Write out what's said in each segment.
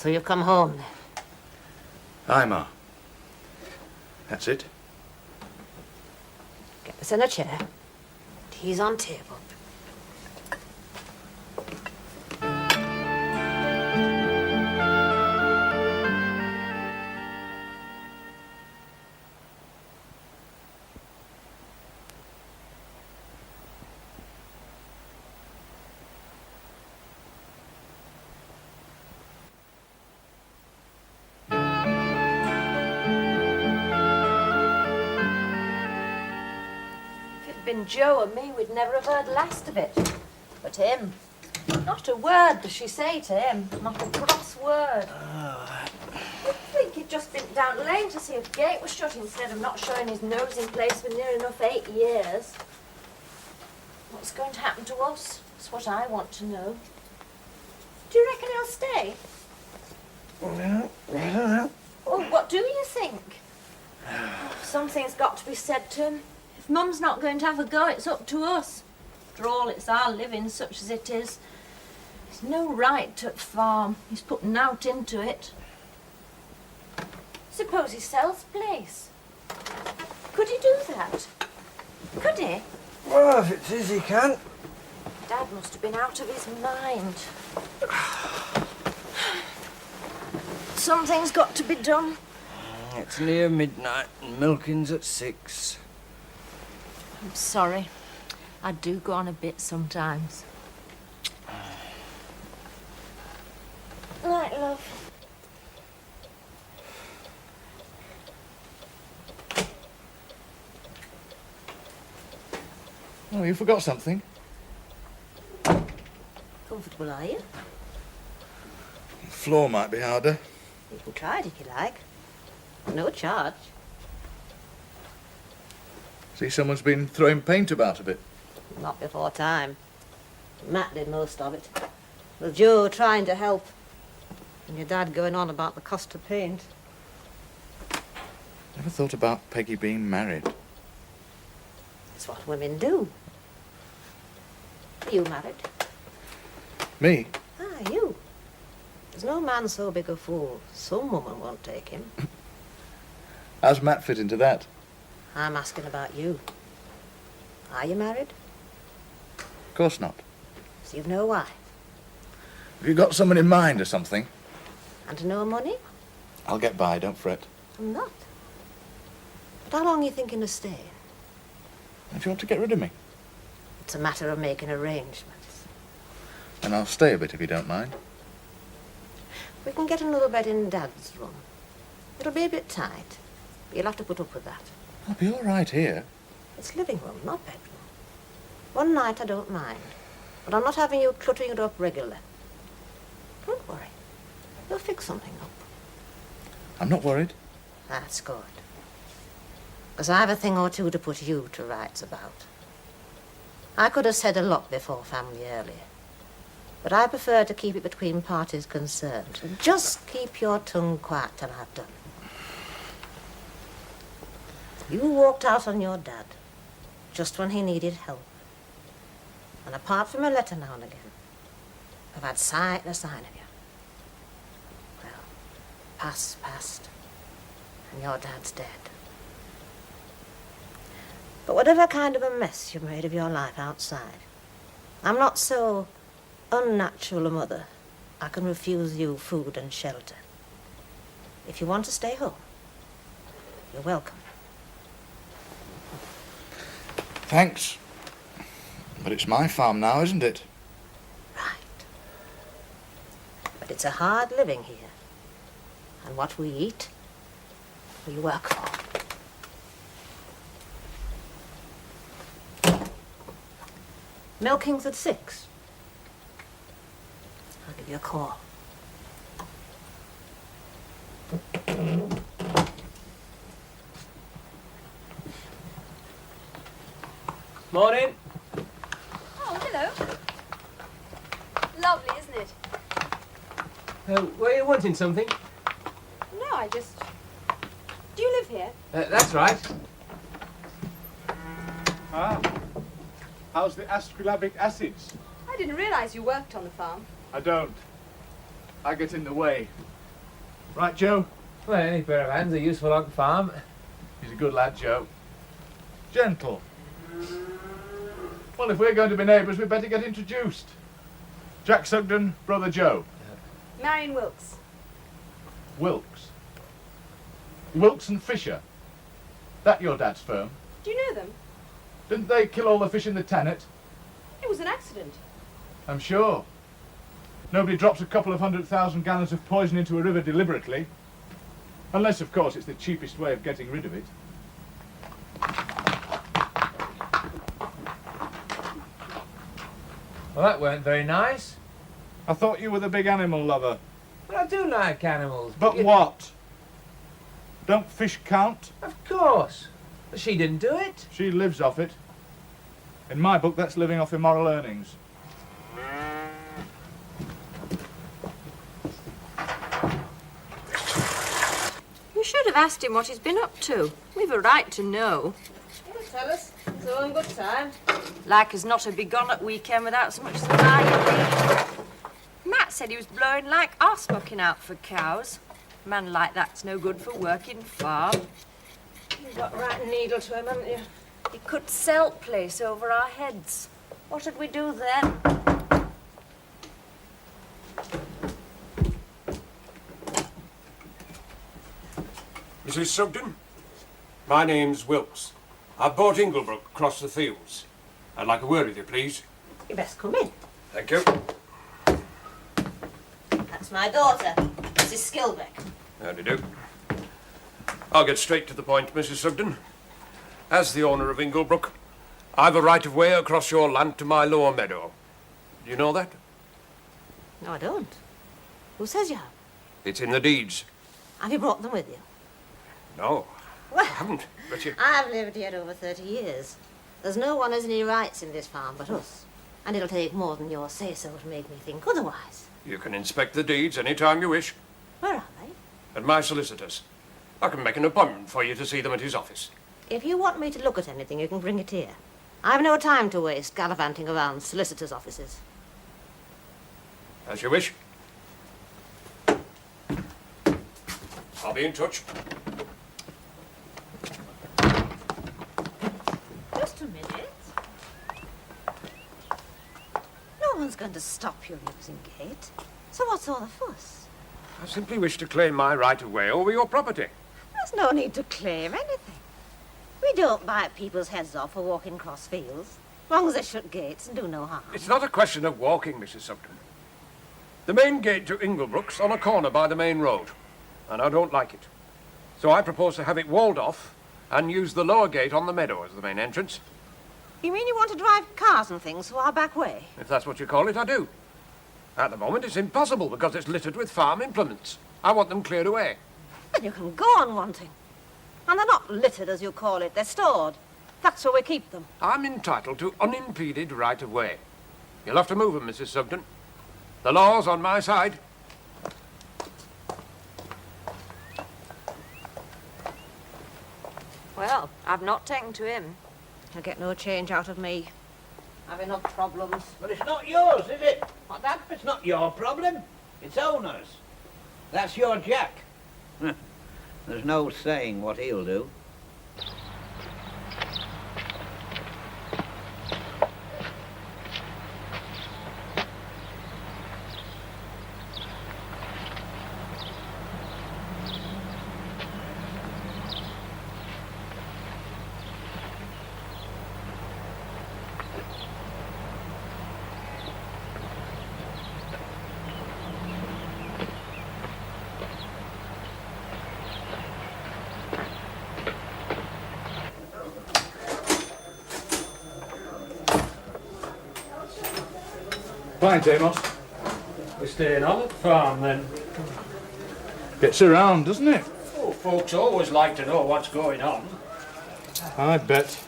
So you've come home then? Aye, Ma. That's it. Get us in a chair. Tea's on table. Been Joe and me, we'd never have heard last of it. But him, not a word does she say to him. Not a cross word. You'd think he'd just been down lane to see if the gate was shut instead of not showing his nose in place for near enough 8 years. What's going to happen to us? That's what I want to know. Do you reckon he'll stay? No, I don't know. Oh, what do you think? Something's got to be said to him. If Mum's not going to have a go, it's up to us. After all, it's our living, such as it is. He's no right to farm. He's putting out into it. Suppose he sells the place. Could he do that? Could he? Well, if it's his, he can. Dad must have been out of his mind. Something's got to be done. It's near midnight and milking's at 6. I'm sorry. I do go on a bit sometimes. Night, love. Oh, you forgot something? Comfortable, are you? The floor might be harder. You can try it if you like. No charge. See, someone's been throwing paint about a bit. Not before time. Matt did most of it. With Joe trying to help. And your dad going on about the cost of paint. Never thought about Peggy being married. It's what women do. Are you married? Me? Ah, you. There's no man so big a fool. Some woman won't take him. How's Matt fit into that? I'm asking about you. Are you married? Of course not. So you've no wife? Have you got someone in mind or something? And no money? I'll get by, don't fret. I'm not. But how long are you thinking of staying? If you want to get rid of me, It's a matter of making arrangements. then I'll stay a bit if you don't mind. We can get another bed in Dad's room. It'll be a bit tight, but you'll have to put up with that. I'll be all right here. It's living room, not bedroom. One night I don't mind, but I'm not having you cluttering it up regularly. Don't worry. We'll fix something up. I'm not worried. That's good. Because I've a thing or two to put you to rights about. I could have said a lot before family earlier, but I prefer to keep it between parties concerned. Just keep your tongue quiet till I've done. You walked out on your dad just when he needed help. And apart from a letter now and again, I've had sight and a sign of you. Well, past, and your dad's dead. But whatever kind of a mess you've made of your life outside, I'm not so unnatural a mother I can refuse you food and shelter. If you want to stay home, you're welcome. Thanks. But it's my farm now, isn't it? Right. But it's a hard living here. And what we eat, we work for. Milking's at 6. I'll give you a call. Morning. Oh, hello. Lovely, isn't it? Were you wanting something? No, I just... Do you live here? That's right. Ah, how's the ascorbic acids? I didn't realise you worked on the farm. I don't. I get in the way. Right, Joe? Well, any pair of hands are useful on the farm. He's a good lad, Joe. Gentle. Well, if we're going to be neighbours, we'd better get introduced. Jack Sugden, brother Joe. Marion Wilkes. Wilkes. Wilkes and Fisher. That your dad's firm? Do you know them? Didn't they kill all the fish in the Tannet? It was an accident. I'm sure. Nobody drops a couple of 100,000 gallons of poison into a river deliberately. Unless, of course, it's the cheapest way of getting rid of it. Well, that weren't very nice. I thought you were the big animal lover. But I do like animals. But what? Don't fish count? Of course. But she didn't do it. She lives off it. In my book, that's living off immoral earnings. You should have asked him what he's been up to. We've a right to know. He'll tell us. It's all in good time. Like as not to be gone at weekend without so much as an eye. Matt said he was blowing like arse mucking out for cows. A man like that's no good for working farm. You've got right needle to him, haven't you? He could sell place over our heads. What'd we do then? Mrs. Sugden, my name's Wilkes. I've bought Inglebrook across the fields. I'd like a word with you, please. You best come in. Thank you. That's my daughter, Mrs. Skilbeck. How do you do? I'll get straight to the point, Mrs. Sugden. As the owner of Inglebrook, I've a right of way across your land to my lower meadow. Do you know that? No, I don't. Who says you have? It's in the deeds. Have you brought them with you? No, I Well, haven't. But you... I've lived here over 30 years. There's no one has any rights in this farm but us. And it'll take more than your say-so to make me think otherwise. You can inspect the deeds any time you wish. Where are they? At my solicitor's. I can make an appointment for you to see them at his office. If you want me to look at anything, you can bring it here. I've no time to waste gallivanting around solicitors' offices. As you wish. I'll be in touch. Just a minute. No one's going to stop you using gate. So what's all the fuss? I simply wish to claim my right of way over your property. There's no need to claim anything. We don't bite people's heads off for walking cross fields, as long as they shut gates and do no harm. It's not a question of walking, Mrs. Sugden. The main gate to Inglebrook's on a corner by the main road, and I don't like it. So I propose to have it walled off and use the lower gate on the meadow as the main entrance. You mean you want to drive cars and things through our back way? If that's what you call it, I do. At the moment, it's impossible because it's littered with farm implements. I want them cleared away. Then you can go on wanting. And they're not littered, as you call it. They're stored. That's where we keep them. I'm entitled to unimpeded right of way. You'll have to move them, Mrs. Sugden. The law's on my side. Well, I've not taken to him. He'll get no change out of me. I've enough problems. But it's not yours, is it? What, that? It's not your problem. It's owners. That's your Jack. There's no saying what he'll do. Fine, Amos. We're staying on at the farm then. Gets around, doesn't it? Oh, folks always like to know what's going on. I bet.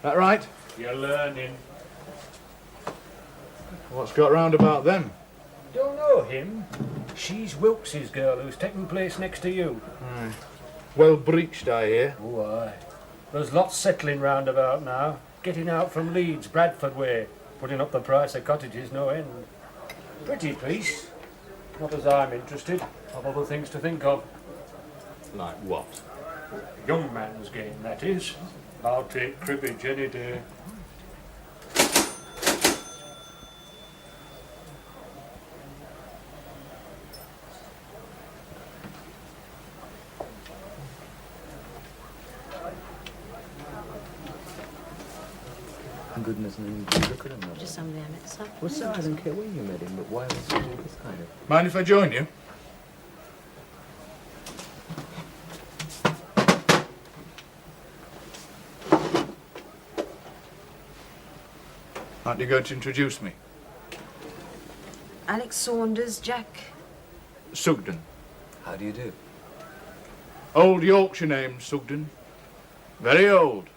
That right? You're learning. What's got round about them? Don't know him. She's Wilkes's girl who's taking place next to you. Well breached, I hear. Oh, aye. There's lots settling round about now. Getting out from Leeds, Bradford way. Putting up the price of cottages, no end. Pretty piece. Not as I'm interested. I've other things to think of. Like what? Young man's game, that is. I'll take cribbage any day. Goodness knows, look at him. Just somebody I met this afternoon. Well, sir, I don't care where you met him, but why was he doing this kind of... Mind if I join you? Aren't you going to introduce me? Alex Saunders, Jack. Sugden. How do you do? Old Yorkshire name, Sugden. Very old.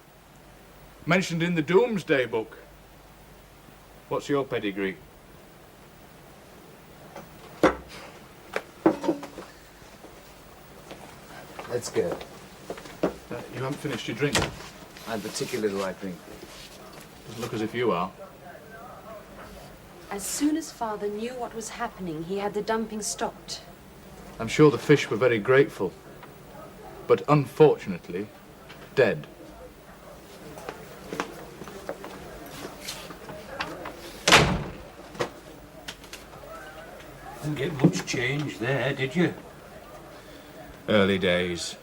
Mentioned in the Doomsday Book. What's your pedigree? Let's go. You haven't finished your drink. I'm particularly the right drink. Doesn't look as if you are. As soon as Father knew what was happening, he had the dumping stopped. I'm sure the fish were very grateful. But unfortunately, dead. Didn't get much change there, did you? Early days.